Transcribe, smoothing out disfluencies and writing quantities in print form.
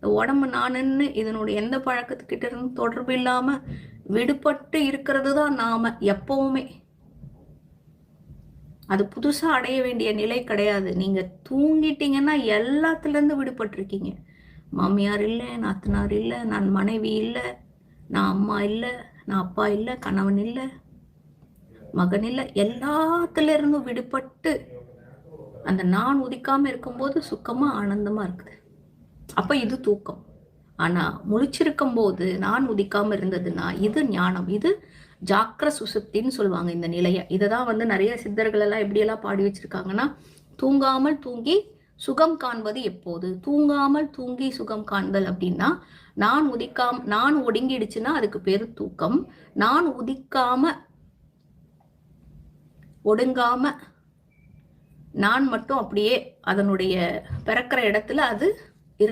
இந்த உடம்பு நானுன்னு இதனுடைய எந்த பழக்கத்துக்கிட்ட இருந்து தொடர்பு இல்லாம விடுபட்டு இருக்கிறது தான் நாம எப்பவுமே. அது புதுசா அடைய வேண்டிய நிலை கிடையாது. நீங்க தூங்கிட்டீங்கன்னா எல்லாத்துல இருந்து விடுபட்டிருக்கீங்க. மாமியார் இல்லை, நாத்தனார் இல்லை, நான் மனைவி இல்லை, நான் அம்மா இல்லை, நான் அப்பா இல்லை, கணவன் இல்லை, மகன் இல்லை, எல்லாத்துல இருந்தும் விடுபட்டு அந்த நான் உதிக்காம இருக்கும்போது சுக்கமா ஆனந்தமா இருக்குது. அப்ப இது தூக்கம். ஆனா முழிச்சிருக்கும் போது நான் உதிக்காம இருந்ததுன்னா இது ஞானம். இது ஜாக்கிர சுசுப்தின்னு சொல்லுவாங்க இந்த நிலைய. இததான் நிறைய சித்தர்கள் எல்லாம் எப்படியெல்லாம் பாடி வச்சிருக்காங்கன்னா, தூங்காமல் தூங்கி சுகம் காண்பது எப்போது, தூங்காமல் தூங்கி சுகம் காண்தல் அப்படின்னா, நான் ஒடுங்கிடுச்சுன்னா அதுக்கு பேரு தூக்கம். நான் உதிக்காம ஒடுங்காம நான் மட்டும் அப்படியே அதனுடைய பிறக்கிற இடத்துல அது